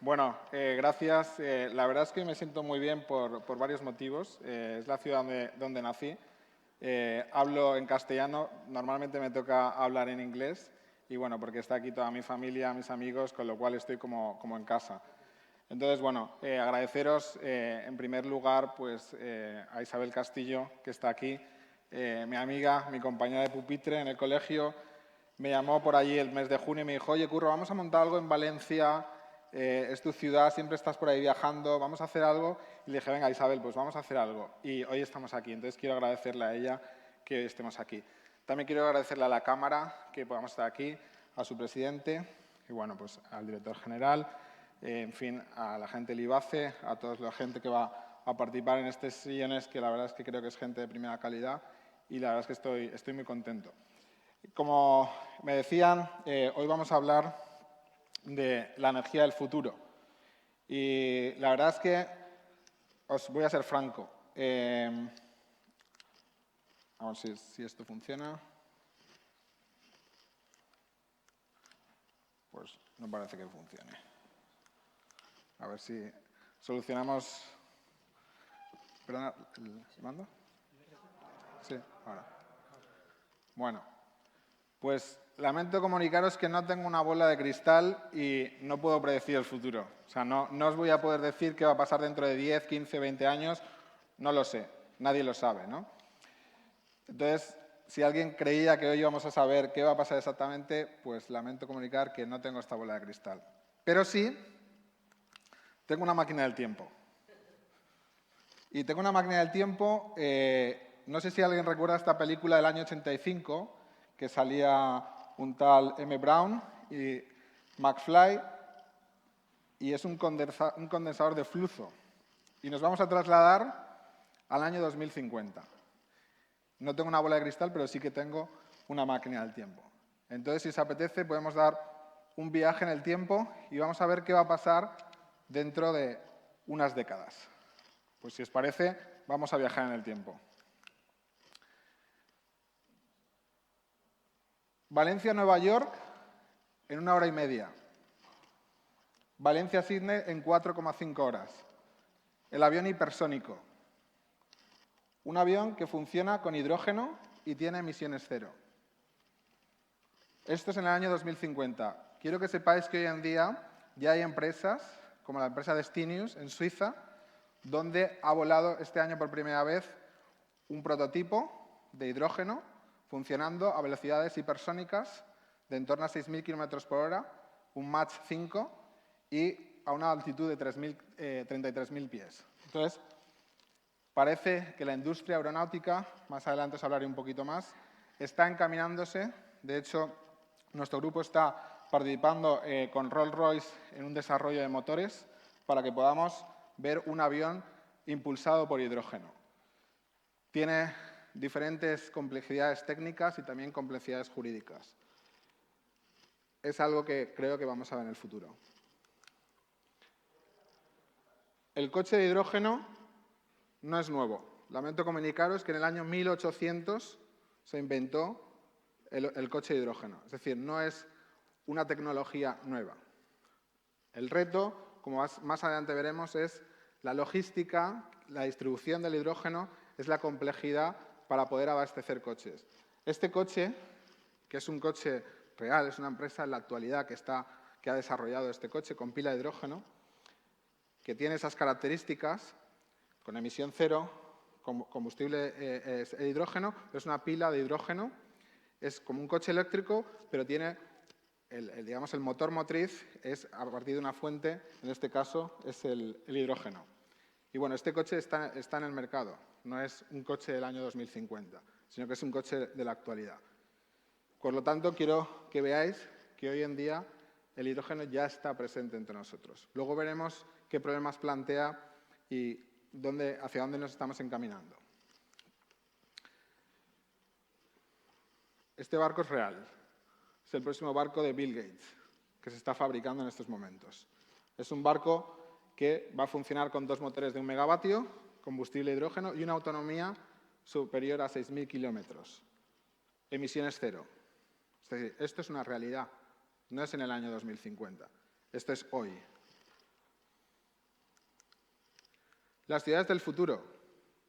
Bueno, gracias. La verdad es que me siento muy bien por varios motivos. Es la ciudad donde nací. Hablo en castellano, normalmente me toca hablar en inglés y bueno, porque está aquí toda mi familia, mis amigos, con lo cual estoy como en casa. Entonces, bueno, agradeceros en primer lugar pues, a Isabel Castillo, que está aquí, mi amiga, mi compañera de pupitre en el colegio. Me llamó por allí el mes de junio y me dijo, oye, Curro, vamos a montar algo en Valencia, es tu ciudad, siempre estás por ahí viajando, vamos a hacer algo. Y le dije, venga, Isabel, pues vamos a hacer algo. Y hoy estamos aquí, entonces quiero agradecerle a ella que hoy estemos aquí. También quiero agradecerle a la Cámara que podamos estar aquí, a su presidente y, bueno, pues al director general, en fin, a la gente del IBACE, a toda la gente que va a participar en estos sillones, que la verdad es que creo que es gente de primera calidad y la verdad es que estoy muy contento. Como me decían, hoy vamos a hablar de la energía del futuro. Y la verdad es que os voy a ser franco. A ver si esto funciona. Pues no parece que funcione. A ver si solucionamos... ¿Perdona, el mando? Sí, ahora. Bueno, pues lamento comunicaros que no tengo una bola de cristal y no puedo predecir el futuro. O sea, no os voy a poder decir qué va a pasar dentro de 10, 15, 20 años. No lo sé. Nadie lo sabe, ¿no? Entonces, si alguien creía que hoy íbamos a saber qué va a pasar exactamente, pues lamento comunicar que no tengo esta bola de cristal. Pero sí, tengo una máquina del tiempo. Y tengo una máquina del tiempo, no sé si alguien recuerda esta película del año 85, que salía un tal M. Brown y McFly, y es un condensador de flujo. Y nos vamos a trasladar al año 2050. No tengo una bola de cristal, pero sí que tengo una máquina del tiempo. Entonces, si os apetece, podemos dar un viaje en el tiempo y vamos a ver qué va a pasar dentro de unas décadas. Pues si os parece, vamos a viajar en el tiempo. Valencia-Nueva York en 1 hora y media. Valencia-Sydney en 4,5 horas. El avión hipersónico. Un avión que funciona con hidrógeno y tiene emisiones cero. Esto es en el año 2050. Quiero que sepáis que hoy en día ya hay empresas, como la empresa Destinius en Suiza, donde ha volado este año por primera vez un prototipo de hidrógeno funcionando a velocidades hipersónicas de en torno a 6.000 km por hora, un Mach 5 y a una altitud de 33.000 pies. Entonces, parece que la industria aeronáutica, más adelante os hablaré un poquito más, está encaminándose. De hecho, nuestro grupo está participando con Rolls-Royce en un desarrollo de motores para que podamos ver un avión impulsado por hidrógeno. Tiene diferentes complejidades técnicas y también complejidades jurídicas. Es algo que creo que vamos a ver en el futuro. El coche de hidrógeno no es nuevo. Lamento comunicaros que en el año 1800 se inventó el coche de hidrógeno. Es decir, no es una tecnología nueva. El reto, como más adelante veremos, es la logística, la distribución del hidrógeno, es la complejidad para poder abastecer coches. Este coche, que es un coche real, es una empresa en la actualidad que ha desarrollado este coche con pila de hidrógeno, que tiene esas características, con emisión cero, combustible es hidrógeno, pero es una pila de hidrógeno, es como un coche eléctrico, pero tiene, digamos, el motor motriz es a partir de una fuente, en este caso es el hidrógeno. Y bueno, este coche está en el mercado, no es un coche del año 2050, sino que es un coche de la actualidad. Por lo tanto, quiero que veáis que hoy en día el hidrógeno ya está presente entre nosotros. Luego veremos qué problemas plantea y hacia dónde nos estamos encaminando. Este barco es real. Es el próximo barco de Bill Gates, que se está fabricando en estos momentos. Es un barco que va a funcionar con 2 motores de 1 megavatio, combustible hidrógeno y una autonomía superior a 6.000 kilómetros. Emisiones cero. Es decir, esto es una realidad. No es en el año 2050. Esto es hoy. Las ciudades del futuro.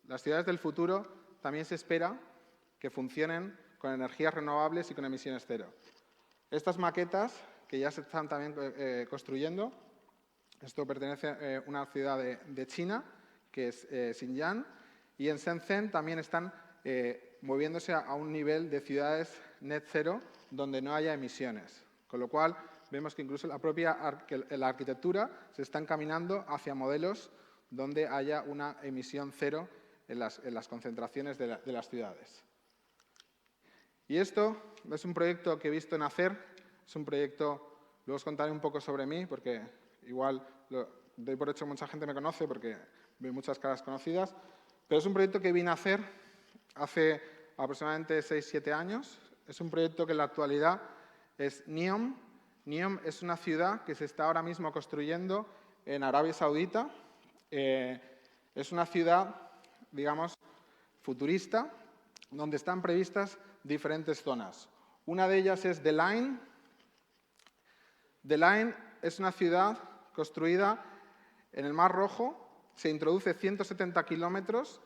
Las ciudades del futuro también se espera que funcionen con energías renovables y con emisiones cero. Estas maquetas, que ya se están también construyendo, esto pertenece a una ciudad de China, que es Xinjiang, y en Shenzhen también están moviéndose a un nivel de ciudades net cero donde no haya emisiones. Con lo cual, vemos que incluso la arquitectura se está encaminando hacia modelos donde haya una emisión cero en las concentraciones de las ciudades. Y esto es un proyecto que he visto nacer, es un proyecto, luego os contaré un poco sobre mí, porque igual doy por hecho mucha gente me conoce, porque veo muchas caras conocidas, pero es un proyecto que vine a hacer hace aproximadamente 6-7 años. Es un proyecto que en la actualidad es NEOM. NEOM es una ciudad que se está ahora mismo construyendo en Arabia Saudita. Es una ciudad, digamos, futurista, donde están previstas diferentes zonas. Una de ellas es The Line. The Line es una ciudad construida en el Mar Rojo, se introduce 170 kilómetros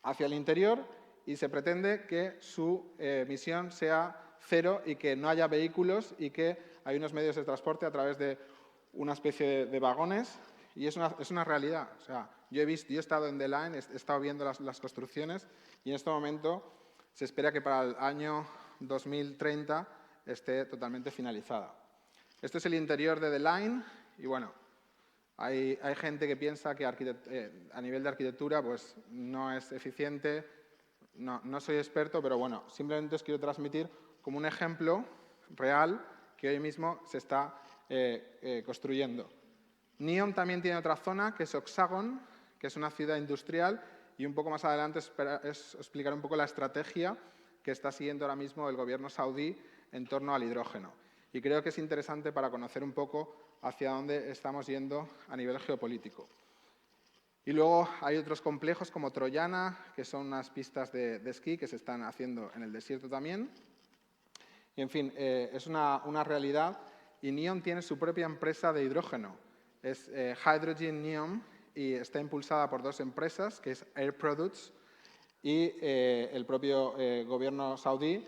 hacia el interior y se pretende que su emisión sea cero y que no haya vehículos y que hay unos medios de transporte a través de una especie de vagones, y es una realidad. O sea, yo he estado en The Line, he estado viendo las construcciones y en este momento se espera que para el año 2030 esté totalmente finalizada. Esto es el interior de The Line y, bueno, hay gente que piensa que a nivel de arquitectura pues, no es eficiente. No soy experto, pero bueno, simplemente os quiero transmitir como un ejemplo real que hoy mismo se está construyendo. NEOM también tiene otra zona, que es Oxagon, que es una ciudad industrial, y un poco más adelante explicaré un poco la estrategia que está siguiendo ahora mismo el gobierno saudí en torno al hidrógeno. Y creo que es interesante para conocer un poco hacia dónde estamos yendo a nivel geopolítico. Y luego hay otros complejos como Troyana, que son unas pistas de esquí que se están haciendo en el desierto también. Y, en fin, es una realidad. Y NEOM tiene su propia empresa de hidrógeno. Es Hydrogen NEOM y está impulsada por dos empresas, que es Air Products y el propio gobierno saudí,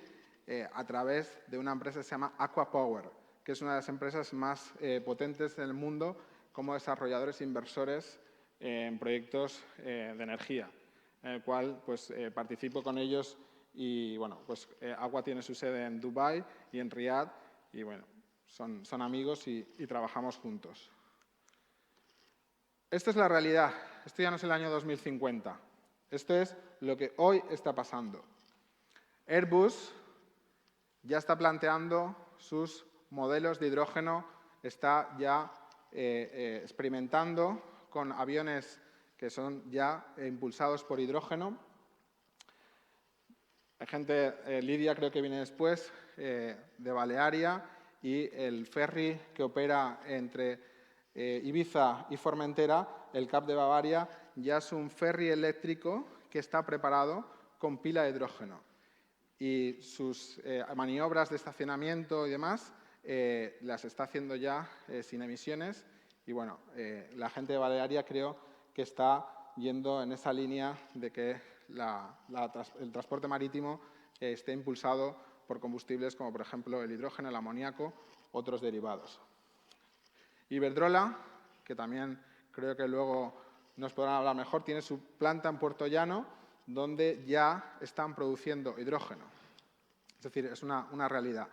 a través de una empresa que se llama Aqua Power, que es una de las empresas más potentes del mundo como desarrolladores e inversores en proyectos de energía, en el cual pues, participo con ellos y, bueno, pues Aqua tiene su sede en Dubái y en Riad y, bueno, son amigos y trabajamos juntos. Esta es la realidad. Esto ya no es el año 2050. Esto es lo que hoy está pasando. Airbus ya está planteando sus modelos de hidrógeno, está ya experimentando con aviones que son ya impulsados por hidrógeno. Hay gente, Lidia creo que viene después, de Balearia, y el ferry que opera entre Ibiza y Formentera, el Cap de Bavaria, ya es un ferry eléctrico que está preparado con pila de hidrógeno. Y sus maniobras de estacionamiento y demás las está haciendo ya sin emisiones. Y, bueno, la gente de Balearia creo que está yendo en esa línea de que el transporte marítimo esté impulsado por combustibles como, por ejemplo, el hidrógeno, el amoníaco, otros derivados. Iberdrola, que también creo que luego nos podrán hablar mejor, tiene su planta en Puerto Llano, donde ya están produciendo hidrógeno. Es decir, es una realidad.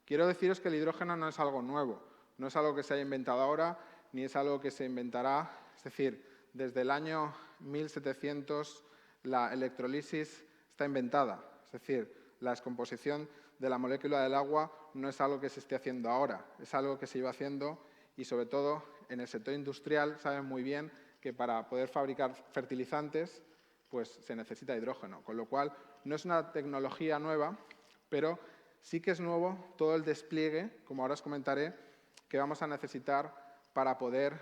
Quiero deciros que el hidrógeno no es algo nuevo, no es algo que se haya inventado ahora, ni es algo que se inventará. Es decir, desde el año 1700 la electrolisis está inventada. Es decir, la descomposición de la molécula del agua no es algo que se esté haciendo ahora, es algo que se iba haciendo y, sobre todo, en el sector industrial saben muy bien que para poder fabricar fertilizantes pues, se necesita hidrógeno, con lo cual no es una tecnología nueva, pero sí que es nuevo todo el despliegue, como ahora os comentaré, que vamos a necesitar para poder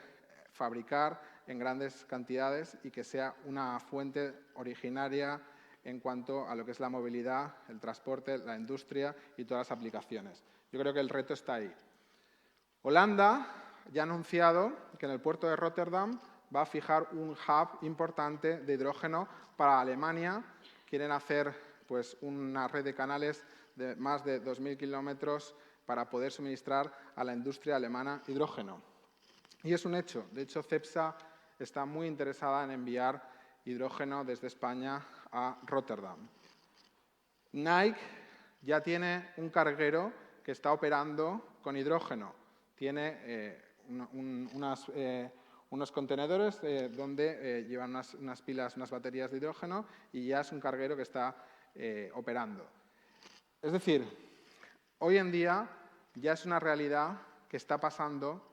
fabricar en grandes cantidades y que sea una fuente originaria en cuanto a lo que es la movilidad, el transporte, la industria y todas las aplicaciones. Yo creo que el reto está ahí. Holanda ya ha anunciado que en el puerto de Rotterdam va a fijar un hub importante de hidrógeno para Alemania. Quieren hacer pues, una red de canales de más de 2.000 kilómetros para poder suministrar a la industria alemana hidrógeno. Y es un hecho. De hecho, Cepsa está muy interesada en enviar hidrógeno desde España a Rotterdam. Nike ya tiene un carguero que está operando con hidrógeno. Tiene unos contenedores donde llevan unas pilas, unas baterías de hidrógeno y ya es un carguero que está operando. Es decir, hoy en día ya es una realidad que está pasando.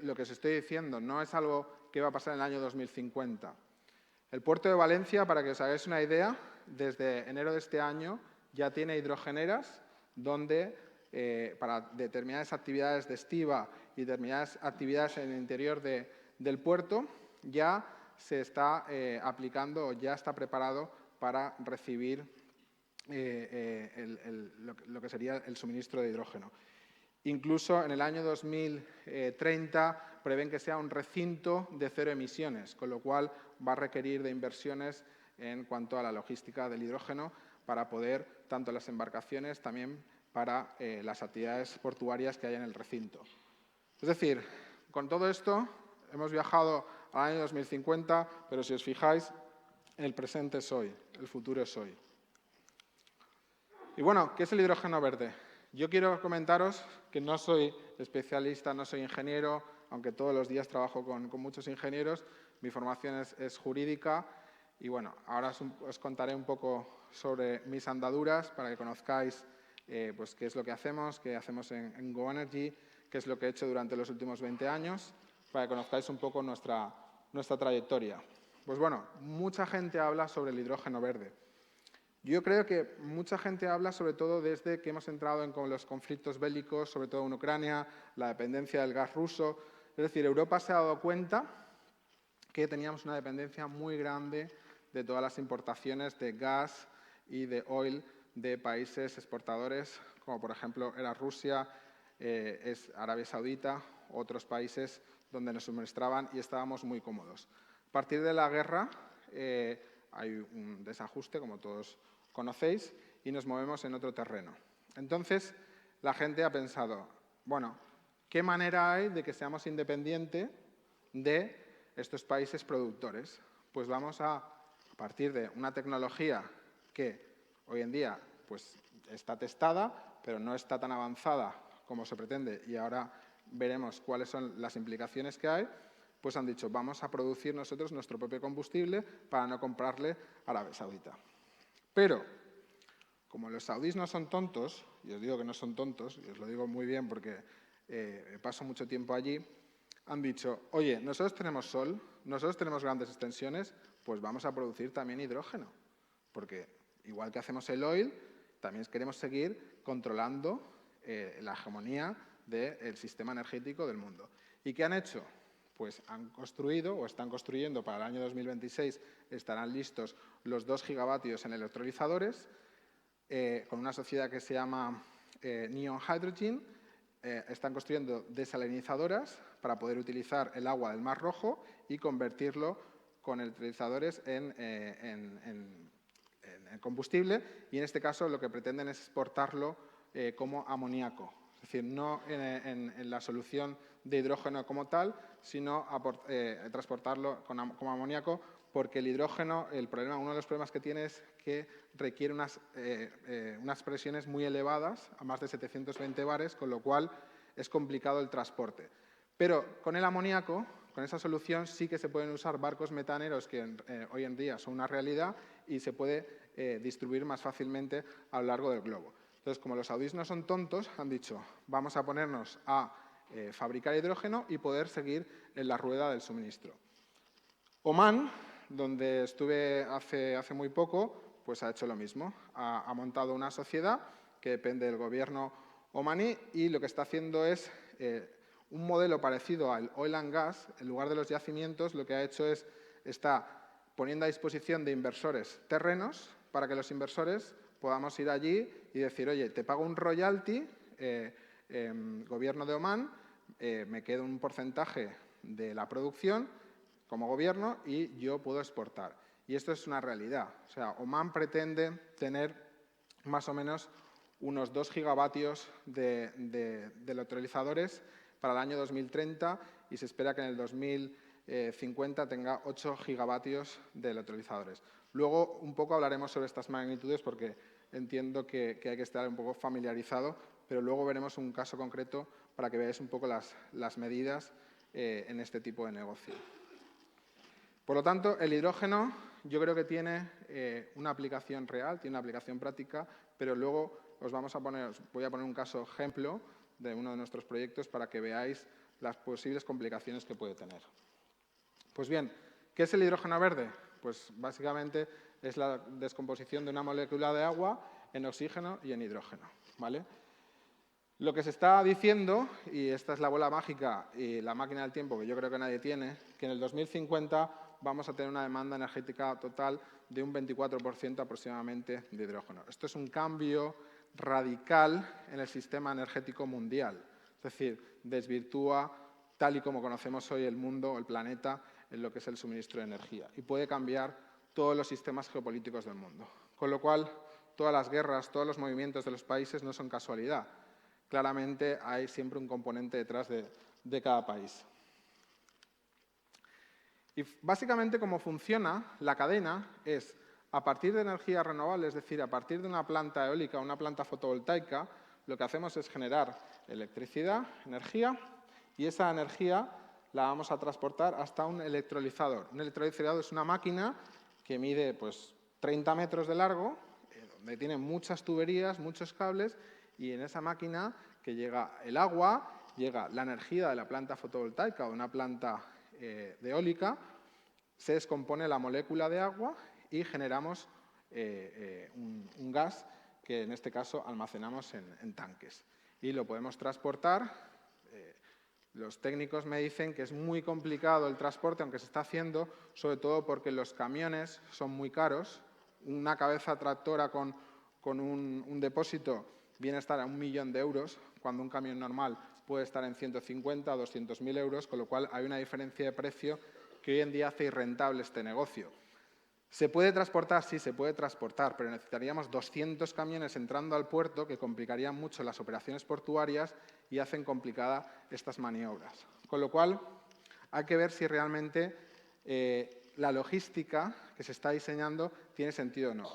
Lo que os estoy diciendo no es algo que va a pasar en el año 2050. El puerto de Valencia, para que os hagáis una idea, desde enero de este año ya tiene hidrogeneras donde para determinadas actividades de estiba y determinadas actividades en el interior del puerto ya se está aplicando o ya está preparado para recibir lo que sería el suministro de hidrógeno. Incluso en el año 2030 prevén que sea un recinto de cero emisiones, con lo cual va a requerir de inversiones en cuanto a la logística del hidrógeno para poder, tanto las embarcaciones, también para las actividades portuarias que hay en el recinto. Es decir, con todo esto hemos viajado al año 2050, pero si os fijáis, el presente es hoy, el futuro es hoy. Y bueno, ¿qué es el hidrógeno verde? Yo quiero comentaros que no soy especialista, no soy ingeniero, aunque todos los días trabajo con muchos ingenieros. Mi formación es jurídica y bueno, ahora os contaré un poco sobre mis andaduras para que conozcáis pues, qué es lo que hacemos en GoEnergy, qué es lo que he hecho durante los últimos 20 años, para que conozcáis un poco nuestra trayectoria. Pues bueno, mucha gente habla sobre el hidrógeno verde. Yo creo que mucha gente habla sobre todo desde que hemos entrado en los conflictos bélicos, sobre todo en Ucrania, la dependencia del gas ruso. Es decir, Europa se ha dado cuenta que teníamos una dependencia muy grande de todas las importaciones de gas y de oil de países exportadores, como por ejemplo era Rusia, es Arabia Saudita, otros países donde nos suministraban y estábamos muy cómodos. A partir de la guerra hay un desajuste, como todos conocéis, y nos movemos en otro terreno. Entonces, la gente ha pensado, bueno, ¿qué manera hay de que seamos independientes de estos países productores? Pues vamos a partir de una tecnología que hoy en día pues, está testada, pero no está tan avanzada como se pretende, y ahora veremos cuáles son las implicaciones que hay, pues han dicho, vamos a producir nosotros nuestro propio combustible para no comprarle a Arabia Saudita. Pero, como los saudíes no son tontos, y os digo que no son tontos, y os lo digo muy bien porque paso mucho tiempo allí, han dicho, oye, nosotros tenemos sol, nosotros tenemos grandes extensiones, pues vamos a producir también hidrógeno. Porque igual que hacemos el oil, también queremos seguir controlando la hegemonía del sistema energético del mundo. ¿Y qué han hecho? Pues han construido o están construyendo para el año 2026, estarán listos los 2 gigavatios en electrolizadores, con una sociedad que se llama Neon Hydrogen. Están construyendo desalinizadoras para poder utilizar el agua del Mar Rojo y convertirlo con electrolizadores en combustible, y en este caso lo que pretenden es exportarlo como amoníaco. Es decir, no en la solución de hidrógeno como tal, sino transportarlo como amoníaco, porque el hidrógeno, uno de los problemas que tiene es que requiere unas presiones muy elevadas, a más de 720 bares, con lo cual es complicado el transporte. Pero con el amoníaco, con esa solución, sí que se pueden usar barcos metaneros que hoy en día son una realidad y se puede distribuir más fácilmente a lo largo del globo. Entonces, como los saudíes no son tontos, han dicho, vamos a ponernos a fabricar hidrógeno y poder seguir en la rueda del suministro. Omán, donde estuve hace muy poco, pues ha hecho lo mismo. Ha montado una sociedad que depende del gobierno omaní y lo que está haciendo es un modelo parecido al oil and gas. En lugar de los yacimientos, lo que ha hecho es está poniendo a disposición de inversores terrenos para que los inversores podamos ir allí y decir, oye, te pago un royalty, gobierno de Omán, me quedo un porcentaje de la producción, como gobierno y yo puedo exportar. Y esto es una realidad. O sea, Oman pretende tener más o menos unos 2 gigavatios de electrolizadores para el año 2030 y se espera que en el 2050 tenga 8 gigavatios de electrolizadores. Luego un poco hablaremos sobre estas magnitudes porque entiendo que hay que estar un poco familiarizado, pero luego veremos un caso concreto para que veáis un poco las medidas en este tipo de negocio. Por lo tanto, el hidrógeno yo creo que tiene una aplicación real, tiene una aplicación práctica, pero luego os voy a poner un caso ejemplo de uno de nuestros proyectos para que veáis las posibles complicaciones que puede tener. Pues bien, ¿qué es el hidrógeno verde? Pues básicamente es la descomposición de una molécula de agua en oxígeno y en hidrógeno, ¿vale? Lo que se está diciendo, y esta es la bola mágica y la máquina del tiempo que yo creo que nadie tiene, que en el 2050 vamos a tener una demanda energética total de un 24% aproximadamente de hidrógeno. Esto es un cambio radical en el sistema energético mundial. Es decir, desvirtúa tal y como conocemos hoy el mundo, el planeta, en lo que es el suministro de energía. Y puede cambiar todos los sistemas geopolíticos del mundo. Con lo cual, todas las guerras, todos los movimientos de los países no son casualidad. Claramente hay siempre un componente detrás de cada país. Y básicamente cómo funciona la cadena es, a partir de energía renovable, es decir, a partir de una planta eólica o una planta fotovoltaica, lo que hacemos es generar electricidad, energía, y esa energía la vamos a transportar hasta un electrolizador. Un electrolizador es una máquina que mide 30 metros de largo, donde tiene muchas tuberías, muchos cables, y en esa máquina que llega el agua, llega la energía de la planta fotovoltaica o de una planta eólica, se descompone la molécula de agua y generamos un gas que en este caso almacenamos en tanques. Y lo podemos transportar. Los técnicos me dicen que es muy complicado el transporte, aunque se está haciendo, sobre todo porque los camiones son muy caros. Una cabeza tractora con un depósito viene a estar a 1 millón de euros, cuando un camión normal puede estar en 150 o 200.000 euros, con lo cual hay una diferencia de precio que hoy en día hace irrentable este negocio. ¿Se puede transportar? Sí, se puede transportar, pero necesitaríamos 200 camiones entrando al puerto que complicarían mucho las operaciones portuarias y hacen complicada estas maniobras. Con lo cual, hay que ver si realmente la logística que se está diseñando tiene sentido o no.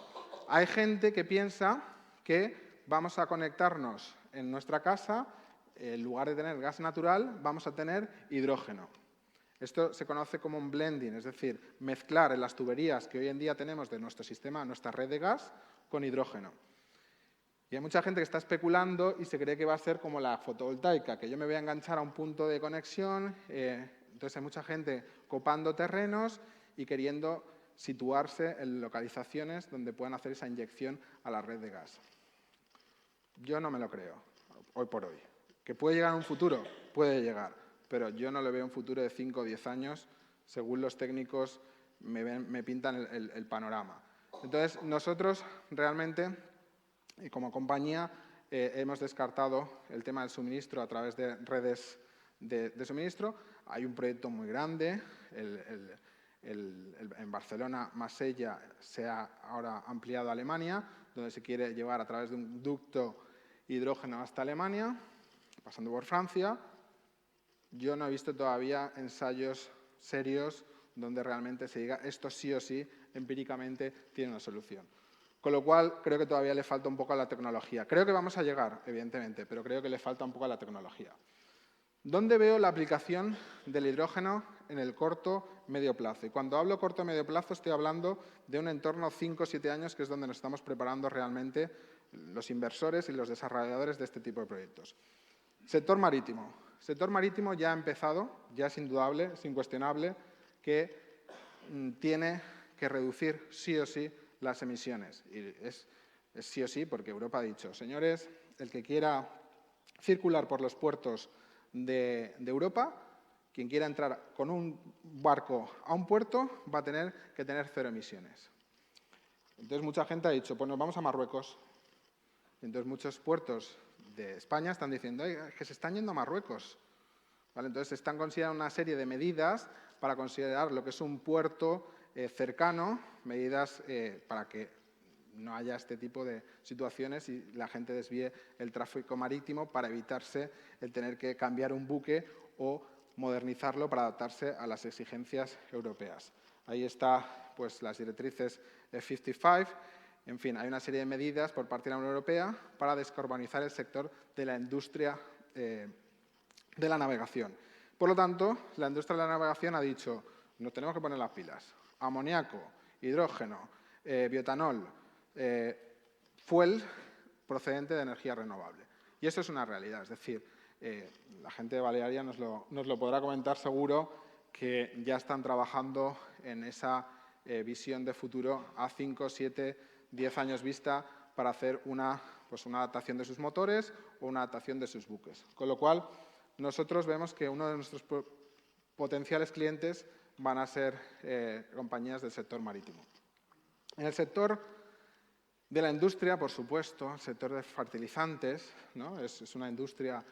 Hay gente que piensa que vamos a conectarnos en nuestra casa, en lugar de tener gas natural, vamos a tener hidrógeno. Esto se conoce como un blending, es decir, mezclar en las tuberías que hoy en día tenemos de nuestro sistema, nuestra red de gas, con hidrógeno. Y hay mucha gente que está especulando y se cree que va a ser como la fotovoltaica, que yo me voy a enganchar a un punto de conexión, entonces hay mucha gente copando terrenos y queriendo situarse en localizaciones donde puedan hacer esa inyección a la red de gas. Yo no me lo creo, hoy por hoy. ¿Que puede llegar en un futuro? Puede llegar, pero yo no le veo un futuro de 5 o 10 años, según los técnicos me pintan el panorama. Entonces, nosotros realmente, y como compañía, hemos descartado el tema del suministro a través de redes de suministro. Hay un proyecto muy grande, en Barcelona, Marsella, se ha ahora ampliado a Alemania, donde se quiere llevar a través de un ducto hidrógeno hasta Alemania, pasando por Francia. Yo no he visto todavía ensayos serios donde realmente se diga esto sí o sí, empíricamente, tiene una solución. Con lo cual, creo que todavía le falta un poco a la tecnología. Creo que vamos a llegar, evidentemente, pero creo que le falta un poco a la tecnología. ¿Dónde veo la aplicación del hidrógeno en el corto-medio plazo? Y cuando hablo corto-medio plazo estoy hablando de un entorno 5 o 7 años, que es donde nos estamos preparando realmente los inversores y los desarrolladores de este tipo de proyectos. Sector marítimo. El sector marítimo ya ha empezado, ya es indudable, es incuestionable, que tiene que reducir sí o sí las emisiones. Y es sí o sí porque Europa ha dicho, señores, el que quiera circular por los puertos de Europa, quien quiera entrar con un barco a un puerto va a tener que tener 0 emisiones. Entonces mucha gente ha dicho, pues nos vamos a Marruecos. Entonces muchos puertos de España están diciendo que se están yendo a Marruecos. ¿Vale? Entonces están considerando una serie de medidas para considerar lo que es un puerto cercano, medidas para que no haya este tipo de situaciones y la gente desvíe el tráfico marítimo para evitarse el tener que cambiar un buque o modernizarlo para adaptarse a las exigencias europeas. Ahí está pues, las directrices 55. En fin, hay una serie de medidas por parte de la Unión Europea para descarbonizar el sector de la industria de la navegación. Por lo tanto, la industria de la navegación ha dicho, nos tenemos que poner las pilas. Amoníaco, hidrógeno, bioetanol, fuel procedente de energía renovable. Y eso es una realidad. Es decir, la gente de Balearia nos lo podrá comentar seguro que ya están trabajando en esa visión de futuro a 5, 7, 10 años vista para hacer una adaptación de sus motores o una adaptación de sus buques. Con lo cual, nosotros vemos que uno de nuestros potenciales clientes van a ser compañías del sector marítimo. En el sector de la industria, por supuesto, el sector de fertilizantes, ¿no? es una industria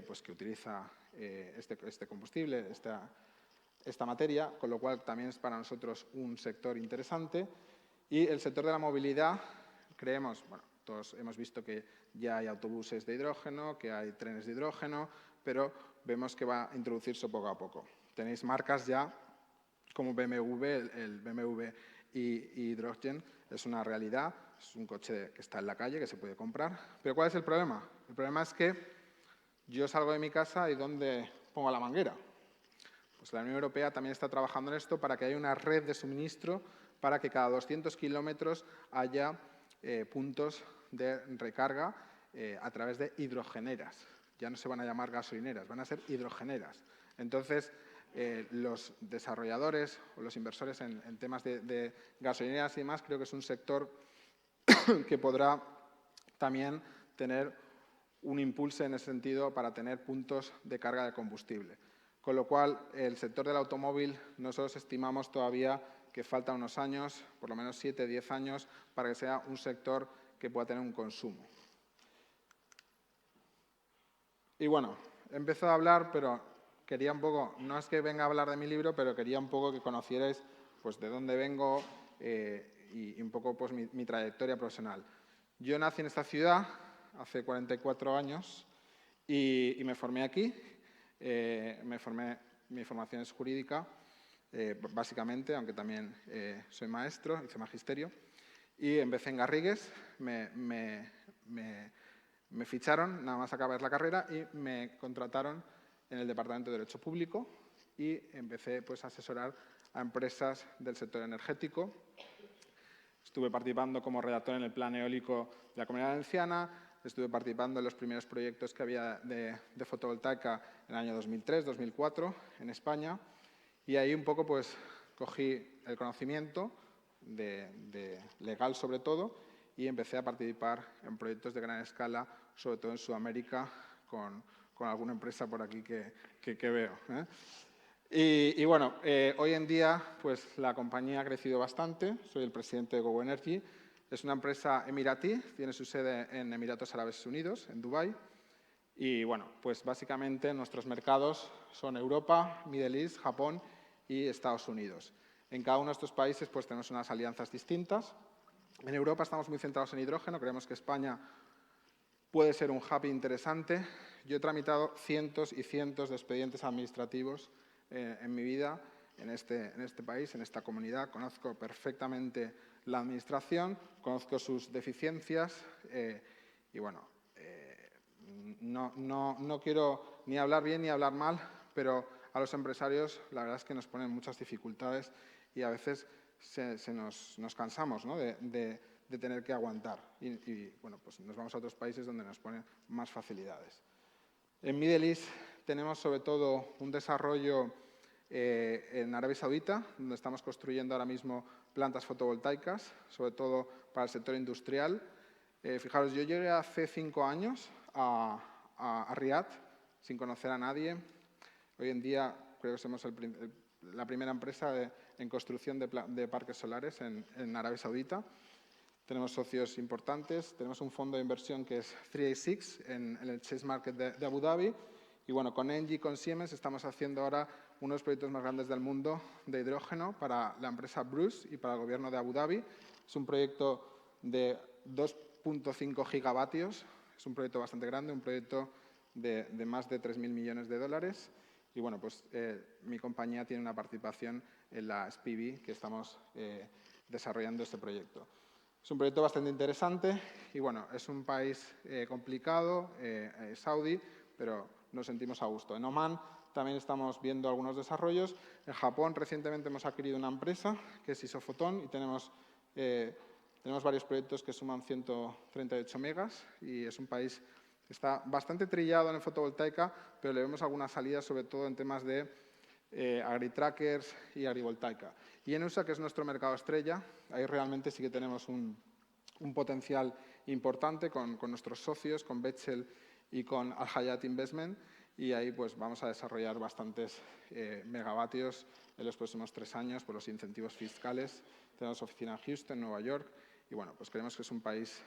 pues que utiliza este combustible, esta materia, con lo cual también es para nosotros un sector interesante. Y el sector de la movilidad, creemos, bueno, todos hemos visto que ya hay autobuses de hidrógeno, que hay trenes de hidrógeno, pero vemos que va a introducirse poco a poco. Tenéis marcas ya como BMW, el BMW e-Hydrogen es una realidad, es un coche que está en la calle, que se puede comprar. Pero ¿cuál es el problema? El problema es que yo salgo de mi casa y ¿dónde pongo la manguera? Pues la Unión Europea también está trabajando en esto para que haya una red de suministro para que cada 200 kilómetros haya puntos de recarga a través de hidrogeneras. Ya no se van a llamar gasolineras, van a ser hidrogeneras. Entonces, los desarrolladores o los inversores en temas de gasolineras y demás, creo que es un sector que podrá también tener un impulso en ese sentido para tener puntos de carga de combustible. Con lo cual, el sector del automóvil, nosotros estimamos todavía que faltan unos años, por lo menos 7, 10 años, para que sea un sector que pueda tener un consumo. Y bueno, he empezado a hablar, pero quería un poco, no es que venga a hablar de mi libro, pero quería un poco que conocierais pues, de dónde vengo y un poco pues, mi trayectoria profesional. Yo nací en esta ciudad hace 44 años y me formé aquí. Mi formación es jurídica, básicamente, aunque también soy maestro, hice magisterio. Y empecé en Garrigues, me ficharon, nada más acabar la carrera, y me contrataron en el Departamento de Derecho Público y empecé pues, a asesorar a empresas del sector energético. Estuve participando como redactor en el Plan Eólico de la Comunidad Valenciana, estuve participando en los primeros proyectos que había de fotovoltaica en el año 2003, 2004 en España, y ahí un poco pues cogí el conocimiento legal sobre todo y empecé a participar en proyectos de gran escala, sobre todo en Sudamérica, con alguna empresa por aquí que veo. Y bueno, hoy en día pues, la compañía ha crecido bastante. Soy el presidente de GoEnergy. Es una empresa emiratí, tiene su sede en Emiratos Árabes Unidos, en Dubái. Y bueno, pues básicamente nuestros mercados son Europa, Middle East, Japón y Estados Unidos. En cada uno de estos países pues, tenemos unas alianzas distintas. En Europa estamos muy centrados en hidrógeno. Creemos que España puede ser un hub interesante. Yo he tramitado cientos y cientos de expedientes administrativos en mi vida en este país, en esta comunidad. Conozco perfectamente la administración, conozco sus deficiencias y bueno, no quiero ni hablar bien ni hablar mal, pero a los empresarios la verdad es que nos ponen muchas dificultades y a veces nos cansamos, ¿no? de tener que aguantar y bueno, pues nos vamos a otros países donde nos ponen más facilidades. En Middle East tenemos sobre todo un desarrollo en Arabia Saudita, donde estamos construyendo ahora mismo plantas fotovoltaicas, sobre todo para el sector industrial. Fijaros, yo llegué hace 5 años a Riad sin conocer a nadie. Hoy en día creo que somos la primera empresa en construcción de parques solares en Arabia Saudita. Tenemos socios importantes, tenemos un fondo de inversión que es 386 en el Chase Market de Abu Dhabi Y bueno, con Engie y con Siemens estamos haciendo ahora uno de los proyectos más grandes del mundo de hidrógeno para la empresa Bruce y para el gobierno de Abu Dhabi. Es un proyecto de 2,5 gigavatios, es un proyecto bastante grande, un proyecto de más de 3.000 millones de dólares. Y bueno, pues mi compañía tiene una participación en la SPV que estamos desarrollando este proyecto. Es un proyecto bastante interesante y bueno, es un país complicado, Saudí, pero nos sentimos a gusto. En Omán también estamos viendo algunos desarrollos. En Japón recientemente hemos adquirido una empresa que es Isofoton y tenemos varios proyectos que suman 138 megas y es un país que está bastante trillado en fotovoltaica, pero le vemos algunas salidas, sobre todo en temas de agritrackers y agrivoltaica. Y en USA, que es nuestro mercado estrella, ahí realmente sí que tenemos un potencial importante con nuestros socios, con Bechtel y con Al Hayat Investment, y ahí pues vamos a desarrollar bastantes megavatios en los próximos 3 años por los incentivos fiscales. Tenemos oficina en Houston, Nueva York, y bueno, pues creemos que es un país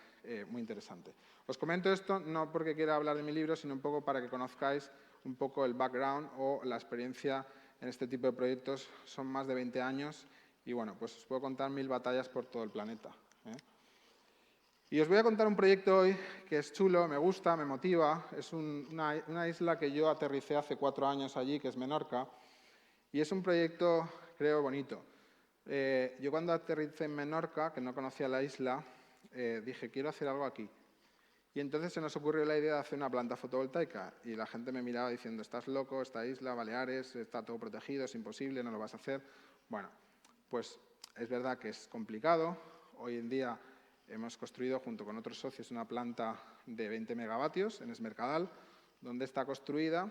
muy interesante. Os comento esto no porque quiera hablar de mi libro, sino un poco para que conozcáis un poco el background o la experiencia en este tipo de proyectos. Son más de 20 años y bueno, pues os puedo contar 1000 batallas por todo el planeta. Y os voy a contar un proyecto hoy que es chulo, me gusta, me motiva. Es una isla que yo aterricé hace 4 años allí, que es Menorca, y es un proyecto, creo, bonito. Yo cuando aterricé en Menorca, que no conocía la isla, dije, quiero hacer algo aquí. Y entonces se nos ocurrió la idea de hacer una planta fotovoltaica y la gente me miraba diciendo, estás loco, esta isla, Baleares, está todo protegido, es imposible, no lo vas a hacer. Bueno, pues es verdad que es complicado. Hoy en día hemos construido junto con otros socios una planta de 20 megavatios en Es Mercadal, donde está construida.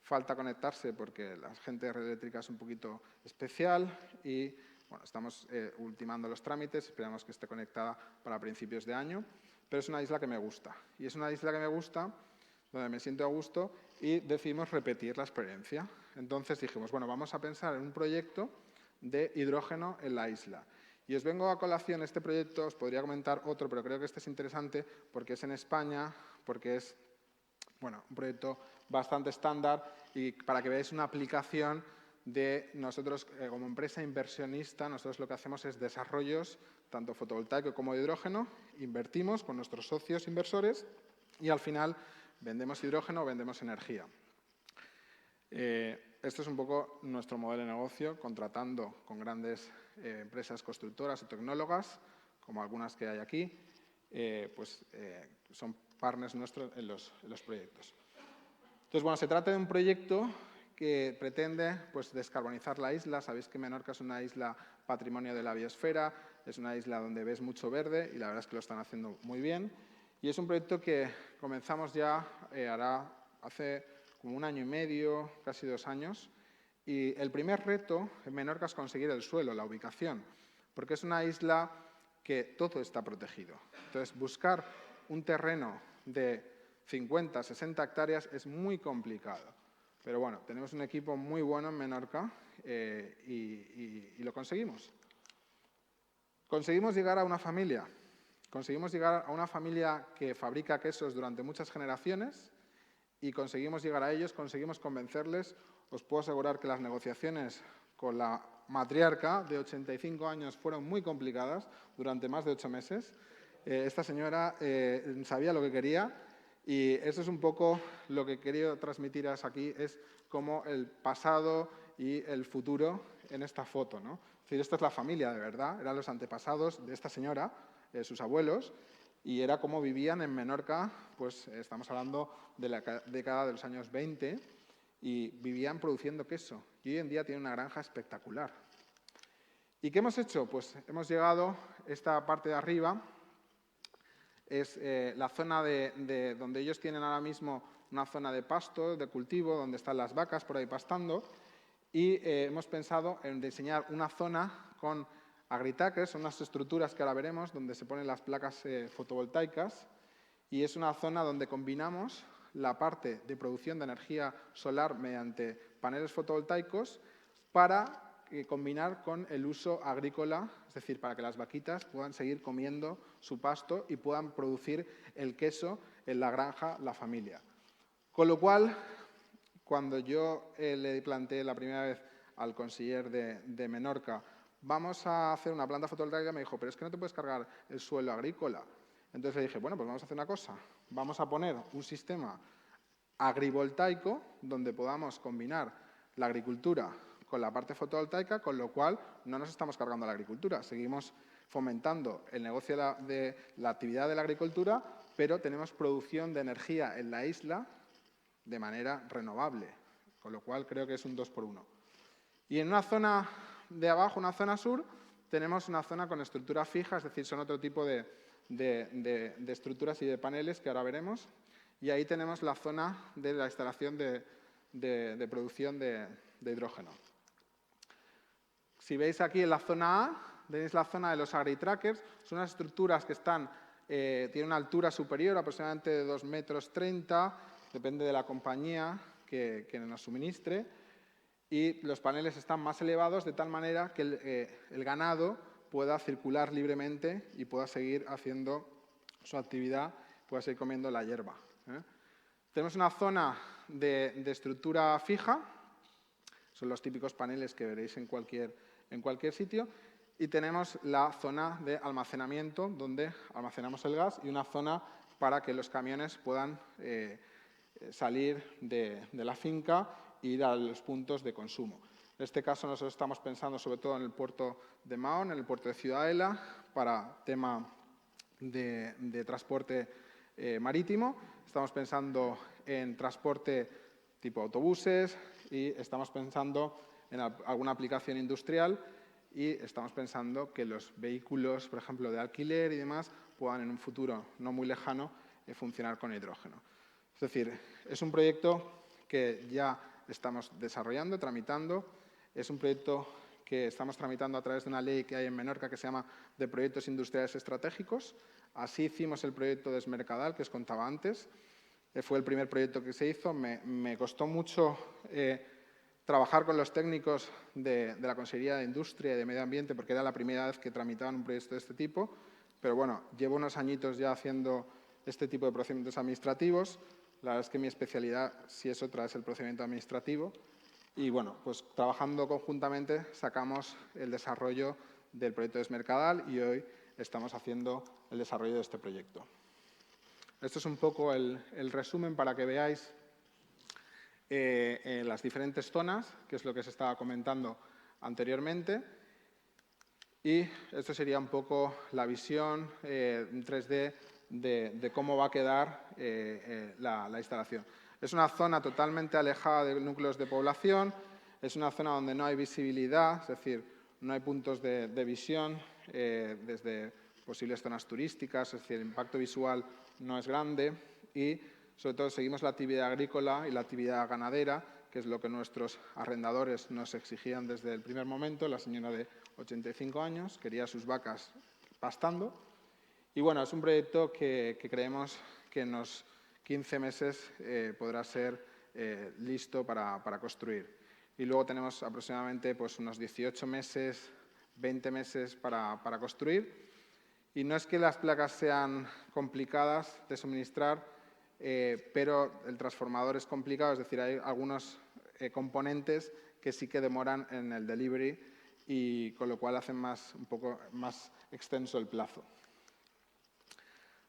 Falta conectarse porque la gente de red eléctrica es un poquito especial y bueno, estamos ultimando los trámites, esperamos que esté conectada para principios de año. Pero es una isla que me gusta. Y es una isla que me gusta, donde me siento a gusto y decidimos repetir la experiencia. Entonces dijimos, bueno, vamos a pensar en un proyecto de hidrógeno en la isla. Y os vengo a colación este proyecto, os podría comentar otro, pero creo que este es interesante porque es en España, porque es bueno, un proyecto bastante estándar y para que veáis una aplicación de nosotros como empresa inversionista, nosotros lo que hacemos es desarrollos tanto fotovoltaico como de hidrógeno, invertimos con nuestros socios inversores y al final vendemos hidrógeno o vendemos energía. Esto es un poco nuestro modelo de negocio, contratando con grandes empresas constructoras o tecnólogas, como algunas que hay aquí, son partners nuestros en los proyectos. Entonces, bueno, se trata de un proyecto que pretende pues, descarbonizar la isla. Sabéis que Menorca es una isla patrimonio de la biosfera, es una isla donde ves mucho verde y la verdad es que lo están haciendo muy bien. Y es un proyecto que comenzamos ya hace como 1 año y medio, casi 2 años. Y el primer reto en Menorca es conseguir el suelo, la ubicación, porque es una isla que todo está protegido. Entonces, buscar un terreno de 50, 60 hectáreas es muy complicado. Pero bueno, tenemos un equipo muy bueno en Menorca y lo conseguimos. Conseguimos llegar a una familia. Conseguimos llegar a una familia que fabrica quesos durante muchas generaciones y conseguimos llegar a ellos, conseguimos convencerles. Os puedo asegurar que las negociaciones con la matriarca de 85 años fueron muy complicadas durante más de 8 meses. Esta señora sabía lo que quería y eso es un poco lo que he querido transmitiros aquí, es como el pasado y el futuro en esta foto, ¿no? Es decir, esta es la familia de verdad, eran los antepasados de esta señora, sus abuelos, y era como vivían en Menorca, pues estamos hablando de la década de los años 20, y vivían produciendo queso. Y hoy en día tienen una granja espectacular. ¿Y qué hemos hecho? Pues hemos llegado, esta parte de arriba, es la zona donde ellos tienen ahora mismo una zona de pasto, de cultivo, donde están las vacas por ahí pastando, y hemos pensado en diseñar una zona con agritrackers, son unas estructuras que ahora veremos, donde se ponen las placas fotovoltaicas, y es una zona donde combinamos la parte de producción de energía solar mediante paneles fotovoltaicos para combinar con el uso agrícola, es decir, para que las vaquitas puedan seguir comiendo su pasto y puedan producir el queso en la granja, la familia. Con lo cual, cuando yo le planteé la primera vez al conseller de Menorca, vamos a hacer una planta fotovoltaica, me dijo, pero es que no te puedes cargar el suelo agrícola. Entonces le dije, bueno, pues vamos a hacer una cosa, vamos a poner un sistema agrivoltaico donde podamos combinar la agricultura con la parte fotovoltaica, con lo cual no nos estamos cargando la agricultura, seguimos fomentando el negocio de la actividad de la agricultura, pero tenemos producción de energía en la isla de manera renovable, con lo cual creo que es un 2 por 1. Y en una zona de abajo, una zona sur, tenemos una zona con estructura fija, es decir, son otro tipo de estructuras y de paneles que ahora veremos. Y ahí tenemos la zona de la instalación de producción de hidrógeno. Si veis aquí en la zona A, tenéis la zona de los agri-trackers. Son unas estructuras que tienen una altura superior, aproximadamente de 2,30 metros, depende de la compañía que nos suministre. Y los paneles están más elevados de tal manera que el ganado pueda circular libremente y pueda seguir haciendo su actividad, pueda seguir comiendo la hierba. Tenemos una zona de estructura fija, son los típicos paneles que veréis en cualquier sitio, y tenemos la zona de almacenamiento, donde almacenamos el gas, y una zona para que los camiones puedan salir de la finca e ir a los puntos de consumo. En este caso nosotros estamos pensando sobre todo en el puerto de Mahón, en el puerto de Ciudadela, para tema de transporte marítimo. Estamos pensando en transporte tipo autobuses y estamos pensando en alguna aplicación industrial y estamos pensando que los vehículos, por ejemplo, de alquiler y demás, puedan en un futuro no muy lejano funcionar con hidrógeno. Es decir, es un proyecto que ya estamos desarrollando, tramitando. Es un proyecto que estamos tramitando a través de una ley que hay en Menorca que se llama de Proyectos Industriales Estratégicos. Así hicimos el proyecto de Esmercadal, que os contaba antes. Fue el primer proyecto que se hizo. Me costó mucho trabajar con los técnicos de la Consejería de Industria y de Medio Ambiente porque era la primera vez que tramitaban un proyecto de este tipo. Pero bueno, llevo unos añitos ya haciendo este tipo de procedimientos administrativos. La verdad es que mi especialidad, si es otra, es el procedimiento administrativo. Y bueno, pues trabajando conjuntamente sacamos el desarrollo del proyecto de Esmercadal y hoy estamos haciendo el desarrollo de este proyecto. Esto es un poco el resumen para que veáis las diferentes zonas, que es lo que se estaba comentando anteriormente. Y esto sería un poco la visión en 3D de cómo va a quedar la instalación. Es una zona totalmente alejada de núcleos de población, es una zona donde no hay visibilidad, es decir, no hay puntos de visión desde posibles zonas turísticas, es decir, el impacto visual no es grande y, sobre todo, seguimos la actividad agrícola y la actividad ganadera, que es lo que nuestros arrendadores nos exigían desde el primer momento. La señora de 85 años quería sus vacas pastando. Y bueno, es un proyecto que creemos que en unos 15 meses podrá ser listo para construir. Y luego tenemos aproximadamente pues, unos 18 meses, 20 meses para construir. Y no es que las placas sean complicadas de suministrar, pero el transformador es complicado, es decir, hay algunos componentes que sí que demoran en el delivery y con lo cual hacen un poco más extenso el plazo.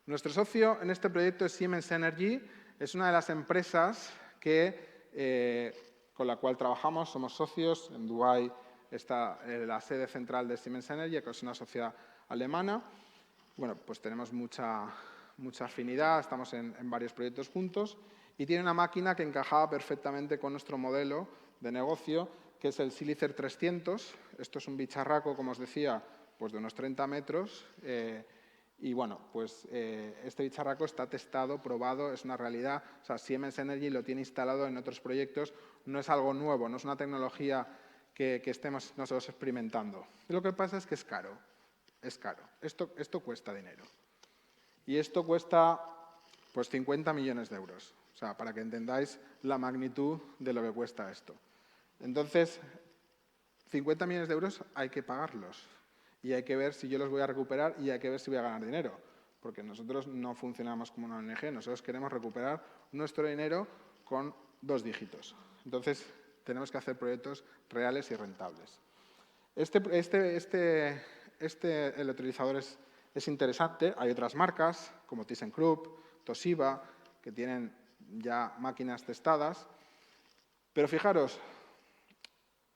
Nuestro socio en este proyecto es Siemens Energy, es una de las empresas con la cual trabajamos, somos socios. En Dubái está la sede central de Siemens Energy, que es una sociedad alemana. Bueno, pues tenemos mucha afinidad, estamos en varios proyectos juntos y tiene una máquina que encajaba perfectamente con nuestro modelo de negocio, que es el Silicer 300. Esto es un bicharraco, como os decía, pues de unos 30 metros. Y bueno, pues este bicharraco está testado, probado, es una realidad. O sea, Siemens Energy lo tiene instalado en otros proyectos. No es algo nuevo, no es una tecnología que estemos nosotros experimentando. Lo que pasa es que es caro. Es caro. Esto cuesta dinero. Y esto cuesta pues 50 millones de euros. O sea, para que entendáis la magnitud de lo que cuesta esto. Entonces, 50 millones de euros hay que pagarlos. Y hay que ver si yo los voy a recuperar y hay que ver si voy a ganar dinero. Porque nosotros no funcionamos como una ONG. Nosotros queremos recuperar nuestro dinero con 2 dígitos. Entonces, tenemos que hacer proyectos reales y rentables. Este electrolizador es interesante. Hay otras marcas, como ThyssenKrupp, Toshiba, que tienen ya máquinas testadas. Pero fijaros,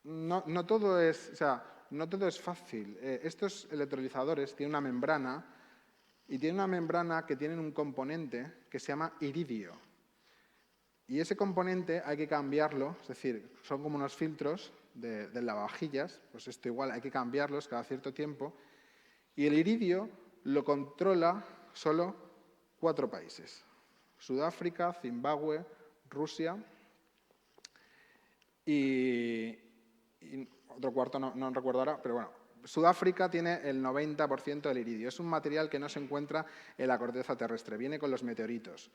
no todo es fácil. Estos electrolizadores tienen una membrana y tienen una membrana que tiene un componente que se llama iridio. Y ese componente hay que cambiarlo, es decir, son como unos filtros de lavavajillas, pues esto igual hay que cambiarlos cada cierto tiempo. Y el iridio lo controla solo 4 países: Sudáfrica, Zimbabue, Rusia y otro cuarto no recuerdo ahora, pero bueno. Sudáfrica tiene el 90% del iridio. Es un material que no se encuentra en la corteza terrestre, viene con los meteoritos.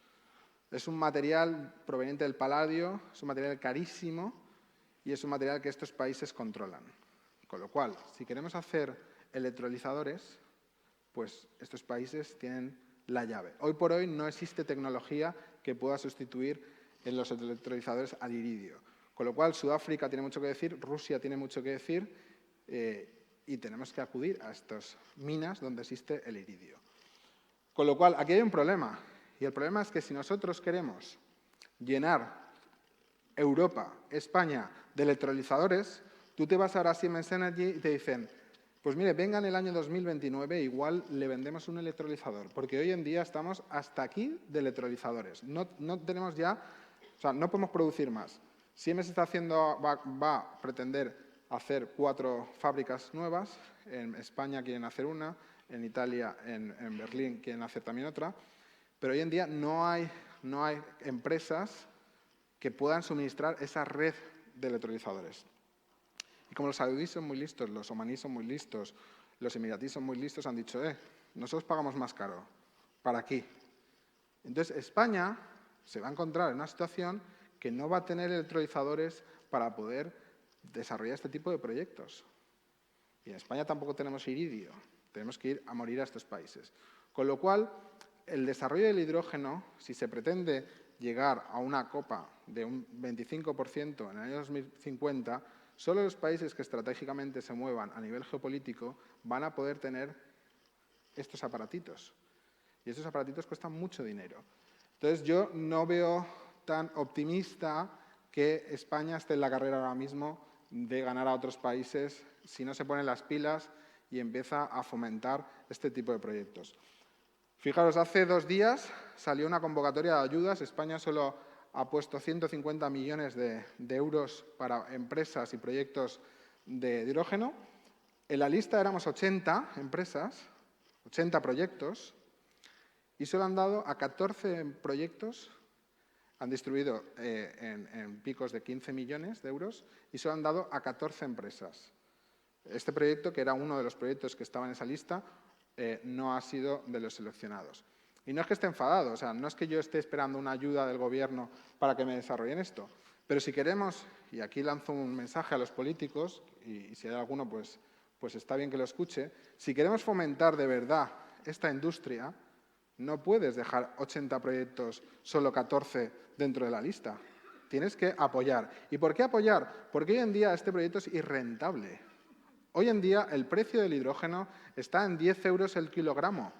Es un material proveniente del paladio, es un material carísimo y es un material que estos países controlan. Con lo cual, si queremos hacer electrolizadores, pues estos países tienen la llave. Hoy por hoy no existe tecnología que pueda sustituir en los electrolizadores al iridio. Con lo cual, Sudáfrica tiene mucho que decir, Rusia tiene mucho que decir y tenemos que acudir a estas minas donde existe el iridio. Con lo cual, aquí hay un problema. Y el problema es que si nosotros queremos llenar Europa, España, de electrolizadores, tú te vas ahora a Siemens Energy y te dicen, pues mire, venga en el año 2029, igual le vendemos un electrolizador, porque hoy en día estamos hasta aquí de electrolizadores. No tenemos ya, o sea, no podemos producir más. Siemens va a pretender hacer 4 fábricas nuevas, en España quieren hacer una, en Italia, en Berlín quieren hacer también otra, pero hoy en día no hay empresas que puedan suministrar esa red de electrolizadores. Y como los saudíes son muy listos, los omaníes son muy listos, los emiratíes son muy listos, han dicho, nosotros pagamos más caro, para aquí. Entonces, España se va a encontrar en una situación que no va a tener electrolizadores para poder desarrollar este tipo de proyectos. Y en España tampoco tenemos iridio, tenemos que ir a morir a estos países. Con lo cual, el desarrollo del hidrógeno, si se pretende llegar a una copa de un 25% en el año 2050, solo los países que estratégicamente se muevan a nivel geopolítico van a poder tener estos aparatitos. Y estos aparatitos cuestan mucho dinero. Entonces, yo no veo tan optimista que España esté en la carrera ahora mismo de ganar a otros países si no se ponen las pilas y empieza a fomentar este tipo de proyectos. Fijaros, hace 2 días salió una convocatoria de ayudas. España solo ha puesto 150 millones de euros para empresas y proyectos de hidrógeno. En la lista éramos 80 empresas, 80 proyectos, y solo han dado a 14 proyectos, han distribuido en picos de 15 millones de euros, y solo han dado a 14 empresas. Este proyecto, que era uno de los proyectos que estaba en esa lista, no ha sido de los seleccionados. Y no es que esté enfadado, o sea, no es que yo esté esperando una ayuda del gobierno para que me desarrollen esto, pero si queremos, y aquí lanzo un mensaje a los políticos, y si hay alguno, pues está bien que lo escuche, si queremos fomentar de verdad esta industria, no puedes dejar 80 proyectos, solo 14 dentro de la lista. Tienes que apoyar. ¿Y por qué apoyar? Porque hoy en día este proyecto es irrentable. Hoy en día el precio del hidrógeno está en 10 euros el kilogramo.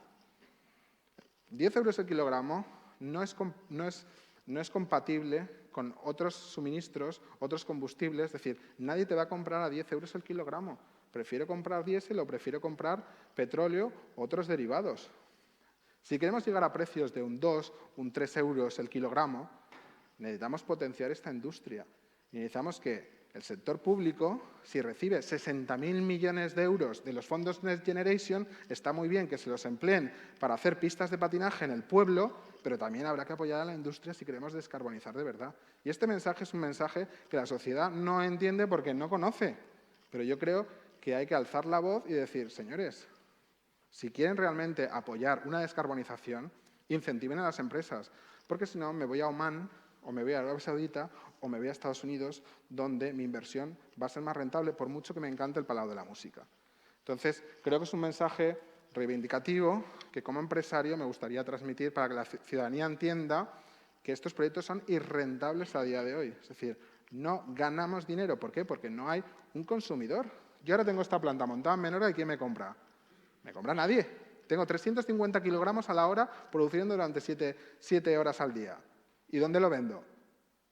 10 euros el kilogramo no es compatible con otros suministros, otros combustibles. Es decir, nadie te va a comprar a 10 euros el kilogramo. Prefiero comprar diésel o prefiero comprar petróleo u otros derivados. Si queremos llegar a precios de un 2, un 3 euros el kilogramo, necesitamos potenciar esta industria. Y necesitamos que el sector público, si recibe 60.000 millones de euros de los fondos Next Generation, está muy bien que se los empleen para hacer pistas de patinaje en el pueblo, pero también habrá que apoyar a la industria si queremos descarbonizar de verdad. Y este mensaje es un mensaje que la sociedad no entiende porque no conoce. Pero yo creo que hay que alzar la voz y decir, señores, si quieren realmente apoyar una descarbonización, incentiven a las empresas, porque si no me voy a Omán, o me voy a Arabia Saudita, o me voy a Estados Unidos, donde mi inversión va a ser más rentable, por mucho que me encante el Palau de la Música. Entonces, creo que es un mensaje reivindicativo que como empresario me gustaría transmitir para que la ciudadanía entienda que estos proyectos son irrentables a día de hoy. Es decir, no ganamos dinero. ¿Por qué? Porque no hay un consumidor. Yo ahora tengo esta planta montada en Menorca y ¿quién me compra? Me compra nadie. Tengo 350 kilogramos a la hora produciendo durante 7 horas al día. ¿Y dónde lo vendo?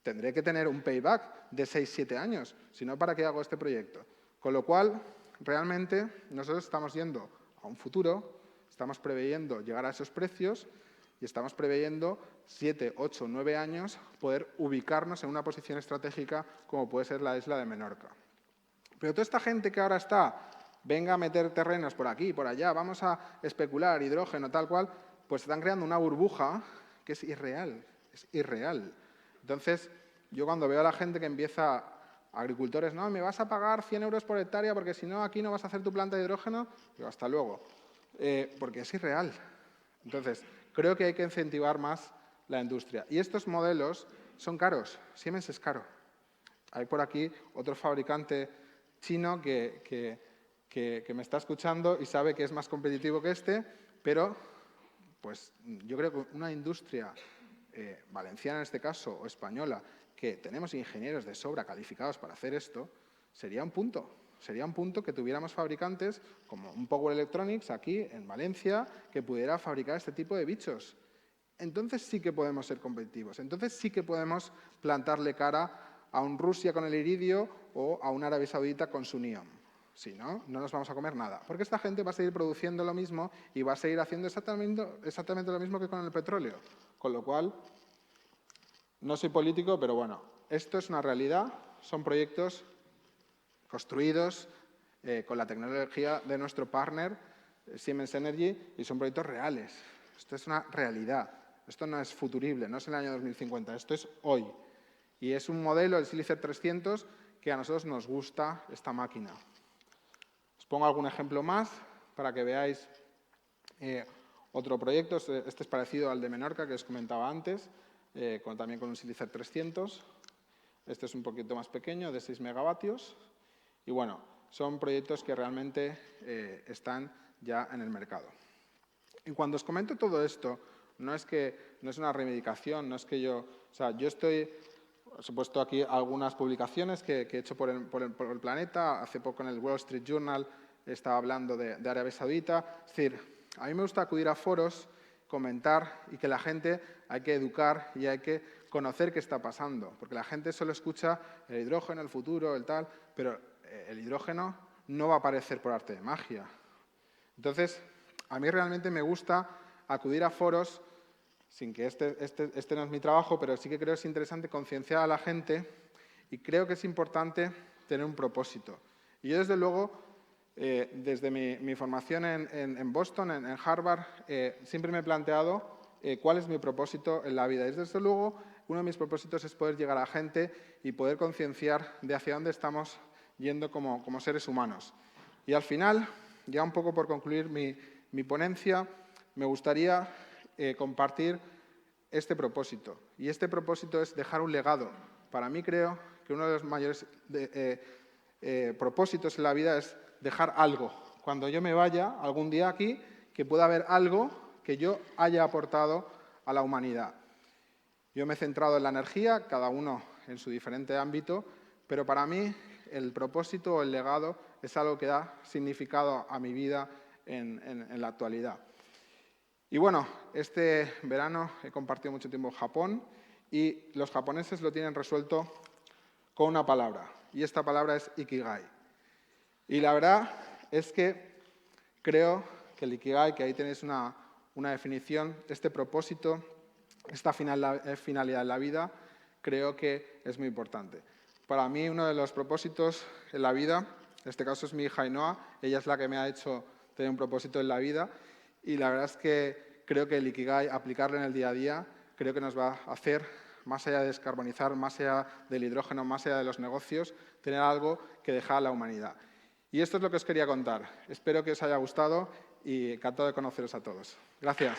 Tendré que tener un payback de 6-7 años. Si no, ¿para qué hago este proyecto? Con lo cual, realmente, nosotros estamos yendo a un futuro, estamos preveyendo llegar a esos precios y estamos preveyendo 7, 8, 9 años poder ubicarnos en una posición estratégica como puede ser la isla de Menorca. Pero toda esta gente que ahora está, venga a meter terrenos por aquí, por allá, vamos a especular, hidrógeno, tal cual, pues están creando una burbuja que es irreal, es irreal. Entonces, yo cuando veo a la gente que empieza, agricultores, no, me vas a pagar 100 euros por hectárea porque si no aquí no vas a hacer tu planta de hidrógeno, digo, hasta luego, porque es irreal. Entonces, creo que hay que incentivar más la industria. Y estos modelos son caros, Siemens es caro. Hay por aquí otro fabricante chino que me está escuchando y sabe que es más competitivo que este, pero pues yo creo que una industria valenciana en este caso, o española, que tenemos ingenieros de sobra calificados para hacer esto, sería un punto. Sería un punto que tuviéramos fabricantes como un Power Electronics aquí en Valencia que pudiera fabricar este tipo de bichos. Entonces sí que podemos ser competitivos. Entonces sí que podemos plantarle cara a un Rusia con el iridio o a un Arabia Saudita con su NEOM. Si no, no nos vamos a comer nada. Porque esta gente va a seguir produciendo lo mismo y va a seguir haciendo exactamente lo mismo que con el petróleo. Con lo cual, no soy político, pero bueno, esto es una realidad. Son proyectos construidos con la tecnología de nuestro partner, Siemens Energy, y son proyectos reales. Esto es una realidad. Esto no es futurible, no es el año 2050, esto es hoy. Y es un modelo, el Silicer 300, que a nosotros nos gusta esta máquina. Os pongo algún ejemplo más para que veáis otro proyecto. Este es parecido al de Menorca, que os comentaba antes, también con un Silicer 300. Este es un poquito más pequeño, de 6 megavatios. Y bueno, son proyectos que realmente están ya en el mercado. Y cuando os comento todo esto, no es una reivindicación, no es que yo os he puesto aquí algunas publicaciones que he hecho por el planeta. Hace poco en el Wall Street Journal estaba hablando de Arabia Saudita. Es decir, a mí me gusta acudir a foros, comentar y que la gente hay que educar y hay que conocer qué está pasando. Porque la gente solo escucha el hidrógeno, el futuro, el tal, pero el hidrógeno no va a aparecer por arte de magia. Entonces, a mí realmente me gusta acudir a foros, sin que este no es mi trabajo, pero sí que creo que es interesante concienciar a la gente y creo que es importante tener un propósito. Y yo, desde luego, desde mi formación en Boston, en Harvard, siempre me he planteado cuál es mi propósito en la vida. Y desde luego, uno de mis propósitos es poder llegar a la gente y poder concienciar de hacia dónde estamos yendo como seres humanos. Y al final, ya un poco por concluir mi ponencia, me gustaría compartir este propósito. Y este propósito es dejar un legado. Para mí creo que uno de los mayores propósitos en la vida es dejar algo. Cuando yo me vaya algún día aquí, que pueda haber algo que yo haya aportado a la humanidad. Yo me he centrado en la energía, cada uno en su diferente ámbito, pero para mí el propósito o el legado es algo que da significado a mi vida en la actualidad. Y bueno, este verano he compartido mucho tiempo en Japón y los japoneses lo tienen resuelto con una palabra, y esta palabra es Ikigai. Y la verdad es que creo que el Ikigai, que ahí tenéis una definición, este propósito, esta finalidad en la vida, creo que es muy importante. Para mí, uno de los propósitos en la vida, en este caso es mi hija Ainhoa, ella es la que me ha hecho tener un propósito en la vida, y la verdad es que creo que el Ikigai, aplicarlo en el día a día, creo que nos va a hacer, más allá de descarbonizar, más allá del hidrógeno, más allá de los negocios, tener algo que dejar a la humanidad. Y esto es lo que os quería contar. Espero que os haya gustado y encantado de conoceros a todos. Gracias.